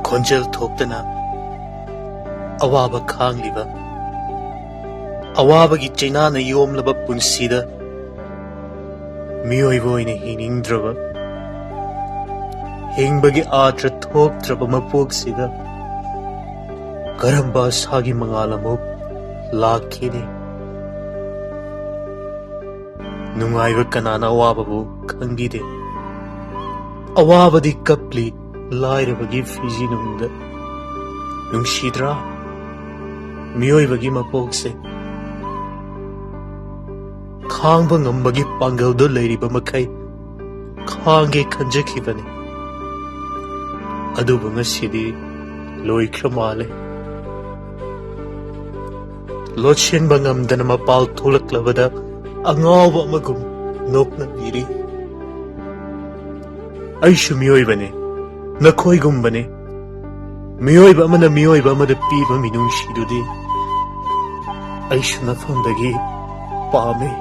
ꯈꯣꯟꯖꯦꯜ ꯊꯣꯛꯇꯅ ꯑꯋꯥꯕ ꯈꯥꯡꯂꯤꯕ ꯑꯋꯥꯕꯒꯤ ꯆꯩꯅꯥꯅ ꯌꯣꯝꯂꯕ ꯄꯨꯟꯁꯤꯗ ꯃꯤꯑꯣꯏꯕ ꯑꯣꯏꯅ ꯍꯤꯡꯅꯤꯡꯗ꯭ꯔꯕ ꯍꯤꯡꯕꯒꯤ ꯑꯥꯔꯊ ꯊꯣꯛꯇ꯭ꯔꯕ ꯃꯄꯣꯛꯁꯤꯗ ꯀꯔꯝꯕ ꯑꯁꯥꯒꯤ ꯃꯉꯥꯜ ꯑꯃꯨꯛ ꯂꯥꯛꯈꯤꯅꯤ? ꯅꯨꯡꯉꯥꯏꯕ ꯀꯅꯥꯅ ꯑꯋꯥꯕꯕꯨ ꯈꯪꯕꯤꯗꯦ? ꯑꯋꯥꯕꯗꯤ ꯀꯞꯂꯤ ꯂꯥꯏꯔꯕꯒꯤ ꯐꯤꯖꯤꯅꯨꯡꯗ꯫ ꯅꯨꯡꯁꯤꯗ꯭ꯔꯥ ꯃꯤꯑꯣꯏꯕꯒꯤ ꯃꯄꯣꯛꯁꯦ? ꯈꯥꯡꯕ ꯉꯝꯕꯒꯤ ꯄꯥꯡꯒꯜꯗꯣ ꯂꯩꯔꯤꯕ ꯃꯈꯩ ꯈꯥꯡꯒꯦ ꯈꯟꯖꯈꯤꯕꯅꯤ, ꯑꯗꯨꯕꯨ ꯉꯁꯤꯗꯤ ꯂꯣꯏꯈ꯭ꯔ ꯃꯥꯜꯂꯦ꯫ ꯂꯣꯠꯁꯤꯟꯕ ꯉꯝꯗꯅ ꯃꯄꯥꯜ ꯊꯣꯛꯂꯛꯂꯕꯗ ꯑꯉꯥꯎꯕ ꯑꯃꯒꯨꯝ ꯅꯣꯛꯅꯕꯤꯔꯤ꯫ ꯑꯩꯁꯨ ꯃꯤꯑꯣꯏꯕꯅꯤ, ꯅꯈꯣꯏꯒꯨꯝꯕꯅꯤ꯫ ꯃꯤꯑꯣꯏꯕ ꯑꯃꯅ ꯃꯤꯑꯣꯏꯕ ꯑꯃꯗ ꯄꯤꯕ ꯃꯤꯅꯨꯡꯁꯤꯗꯨꯗꯤ ꯑꯩꯁꯨ ꯅꯐꯝꯗꯒꯤ ꯄꯥꯝꯃꯤ꯫